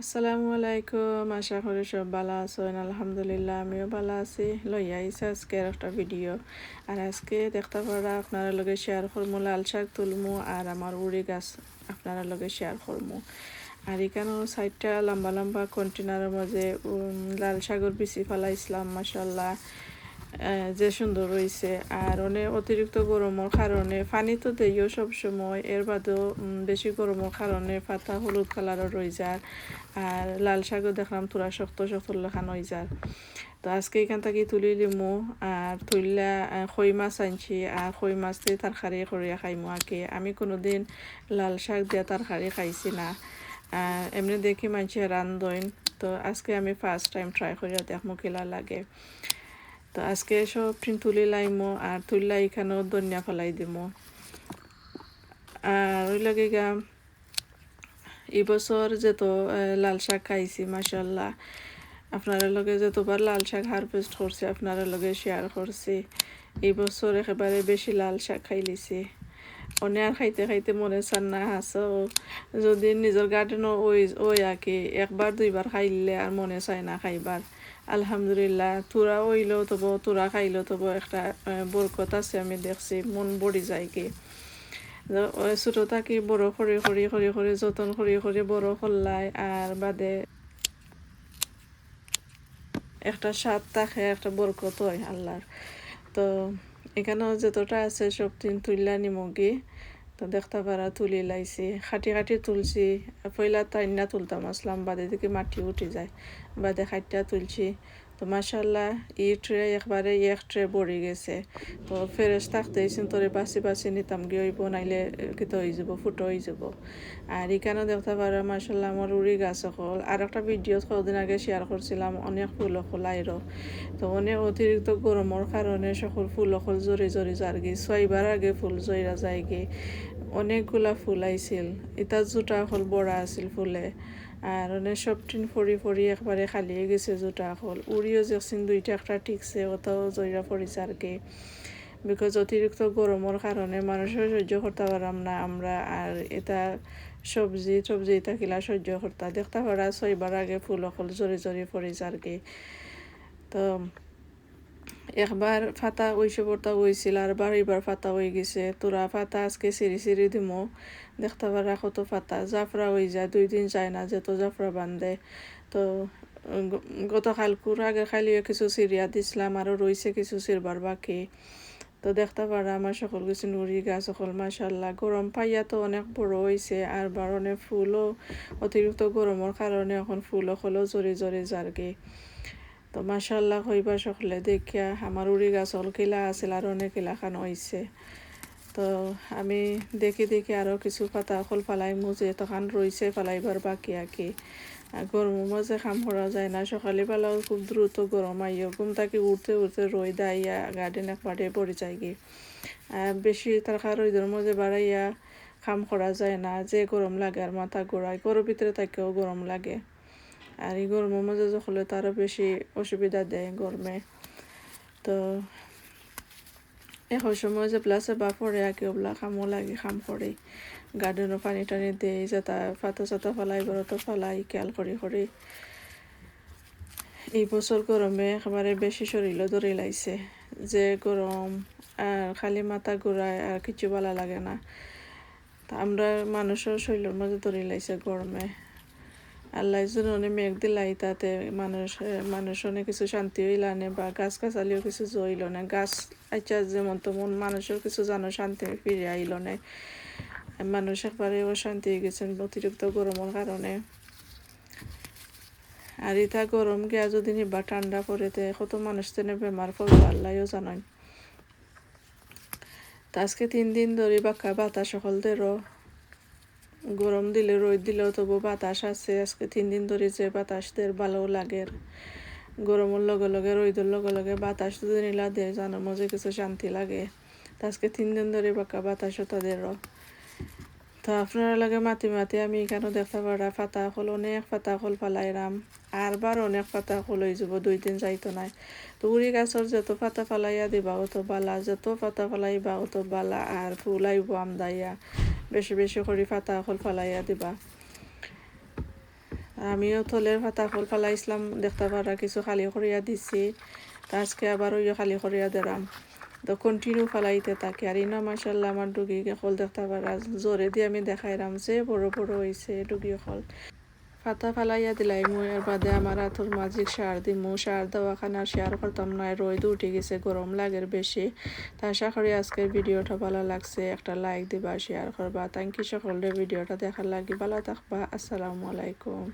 আসসালামু আলাইকুম, আশা করি সব ভালো আছেন। আলহামদুলিল্লাহ আমিও ভালো আছি। লইয়া আইসা আজকের একটা ভিডিও। আর আজকে দেখতে পারা আপনারা লগে শেয়ার করমু লাল শাক তুলমু আর আমার উড়ি গাছ আপনারা লগে শেয়ার করমু। আর এখানেও সাইডটা লম্বা লম্বা কন্টেনারের মাঝে লাল শাকের বিচি ফেলাইছিলাম, মাশাল্লাহ যে সুন্দর হয়েছে। আর অনেক অতিরিক্ত গরমের কারণে পানি তো দেইও সবসময়, এর বাদেও বেশি গরমের কারণে পাতা হলুদ কালারের রয়ে যায়। আর লাল শাকও দেখলাম তোরা শক্ত শক্ত লেখান হয়ে যায়। তো আজকে এখান থেকে তুলি লিমু আর তুললা খই মাছ আনছি, আর খই মাছ দিয়ে তরকারি করিয়া খাইমু। আঁকে আমি কোনোদিন লাল শাক দিয়ে তরকারি খাইছি না, এমনি দেখি মানুষে রান্ধইন। তো আজকে আমি ফার্স্ট টাইম ট্রাই করিয়া দেখমু কিলা লাগে। তো আজকে সব তুলি লাইমো আর তুললা এখানেও ধনিয়া ফেলাই দিমু। আর ওই লাগে গা এই বছর যেত লাল শাক খাইছি, মাশাল্লাহ আপনারা লগে যতবার লাল শাক হারভেস্ট করছি আপনারা লগে শেয়ার করছি। এই বছর একেবারে বেশি লাল শাক খাইলিছি। অনেক আর খাইতে খাইতে মনে চান না হাসো, যদি নিজের গার্ডেনও ওই আঁকি একবার দুইবার খাইলে আর মনে চায় না খাইবার। আলহামদুলিল্লাহ তোরা ওইলেও তবু তোরা খাইলেও তবু একটা বরকত আছে, আমি দেখছি মন বড়ি যায় কি। ছোটো থাকি বড় করে যতন করে বড় করলাই আর বাদে একটা স্বাদ থাকে, একটা বরকত হয় আল্লাহর। তো এখানেও যতটা আছে সব তুললা নিমগি। তো দেখতে পারা তুলি লাইছি, খাটি তুলছি। পয়লা তাইনা তুলতাম আসলাম, বাদে দিকে মাটি উঠে যায়, বাদে খাটিয়া তুলছি। তো মাশাল্লাহ ই ট্রে একবারে এক ট্রে ভরে গেছে। তো ফেরেস থাকতেই তোরে বাছি নিতাম গিয়ে হইব, নাইলে কিতো হয়ে যাব, ফুটো হয়ে যাব। আর এখানেও দেখতে পারো মাশাল্লাহ আমার উড়ি গাছ সকল। আর একটা ভিডিও কদিন আগে শেয়ার করছিলাম, অনেক ফুল সকল আইরো। তো অনেক অতিরিক্ত গরমের কারণে সকল ফুল সকল জরি যার গে, ছয়বার আগে ফুল জয়রা যায় গে। অনেকগুলা ফুল আইছিল, এটা জোটা হল বড়া আছিল ফুলে। আর অনেক সব টিন ফড়ি একবারে খালি হয়ে গেছে জোটা হল। উড়িও দেখছেন দুইটা একটা ঠিকছে, ওটাও জয়রা পড়েছে আর কি। বিকজ অতিরিক্ত গরমের কারণে মানুষের সহ্য করতে পারলাম না আমরা। আর এটা সবজি এটা কিলা সহ্য করতে দেখতে পারা ছয়বার আগে ফুল সকল জরি পড়েছে আর কি। তো একবার ফাতা ওইসে পড়তা হয়েছিল, আর এবার ফাতা হয়ে গেছে। তোরা ফাতা আজকে সিঁড়ি দিমো, দেখতে পারা কত ফাতা জাফরা হয়ে যায়, 2 দিন যায় না যেত জাফরা বান্ধে। তো গতকালকুর আগে খাইলিও কিছু সিরিয়া দিছিলাম, আরও রয়েছে কিছু সিরবার বাকি। তো দেখতে পারা আমার সকল কিছু নুড়ি গাছ সকল মাশাল্লাহ গরম পাইয়া তো অনেক বড় হয়েছে। আর বারণে ফুলও অতিরিক্ত গরমের কারণে এখন ফুল সকলও জরি যারগে। তো মাশাল্লাহ হইবা সকলে দেখিয়া আমার উড়ি গাছ হল কিলা আছিল আর অনেক কিলাখান হয়েছে। তো আমি দেখি আরও কিছু পাতা সকল ফালাই মুজে তখন রয়েছে ফালাইবার বাকি আঁকি। গরমের মাঝে কাম করা যায় না, সকালে বেলাও খুব দ্রুত গরম আইও, ঘুম থাকি উঠতে রোদ আইয়া গার্ডেন একবারে পড়ে যায় গিয়ে। বেশি তারকা রোদের মাঝে বাড়াইয়া কাম করা যায় না, যে গরম লাগে আর মাথা ঘোরায়, ঘরের ভিতরে থাকেও গরম লাগে। আর এই গরমের মাঝে যখন তারও বেশি অসুবিধা দেয় গরমে। তো এখন সময় যে প্লাসে বা পড়ে আঁকে ওগুলা কামও লাগে, কাম করে গার্ডেনও পানি টানি দেয়, যাতা পাতা চাতা ফেলাই তো ফেলাই খেয়াল করে। এই বছর গরমে একেবারে বেশি শরীরও ধরে লাইছে, যে গরম আর খালি মাথা ঘুরায় আর কিছু ভালো লাগে না। তা আমরা মানুষের শরীরের মাঝে ধরে লাইছে গরমে। আল্লাহ অনেক মেঘ দিলাই, তাতে মানুষ অনেক কিছু শান্তি হইল না, বা গাছ গাছালিও কিছু জইল না। গাছ আচ্ছা যেমন তেমন মানুষের কিছু জানো শান্তি ফিরে আইল না। মানুষ একবারে অশান্তি হয়ে গেছেন অতিরিক্ত গরমের কারণে। আর এটা গরম গিয়া যদি নিবা ঠান্ডা পড়েতে কত মানুষ তেনে বেমার পড়বে আল্লাহও জানান। তা আজকে 3 দিন ধরে বাঁকা বাতাস সকলদেরও, গরম দিলে রোদ দিলেও তবু বাতাস আছে। আজকে 3 দিন ধরে যে বাতাসদের ভালো লাগে, গরমের লগে রোদের লগে বাতাস যদি নিলা দেয় জানার মধ্যে কিছু শান্তি লাগে। তা আজকে 3 দিন ধরে বাঁকা বাতাসও তাদেরও। তো আপনারা লাগে মাতি আমি এখানে দেখতে পারা পাতা হল অনেক পাতা হল ফালাইরাম, আর বার অনেক পাতা হল হয়ে যাব, 2 দিন যাইতো নাই। তো উড়ি গাছের যত পাতা ফালাইয়া দিবা অত বালা, যত পাতা ফালাইবা অত বালা, আর ফুল আইব আমদাইয়া বেশি করে পাতা হল ফালাইয়া দিবা। আমিও থলের পাতা ফল ফালাইছিলাম দেখতে পারা কিছু খালি করিয়া দিছি, তা আজকে আবার ওই খালি করিয়া দিলাম। তো কন্টিনিউ ফালাইতে থাকি। আর ইনা মাশাল্লাহ আমার ডুগি ফল দেখতে পারা জোরে দিয়ে আমি দেখাইলাম যে বড় বড় হয়েছে ডুগি ফল। পাতা ফালাইয়া দিলাই মুই, এর বাদে আমার হাতর মাঝিক সার দিমু, সার দেওয়া খানা শেয়ার করতাম না, রোদ উঠে গেছে, গরম লাগের বেশি। তা আশা করি আজকের ভিডিওটা ভালো লাগছে, একটা লাইক দিবা, শেয়ার করবা। থ্যাংক ইউ সকলের ভিডিওটা দেখার লাগি, ভালো থাকবা। আসসালামু আলাইকুম।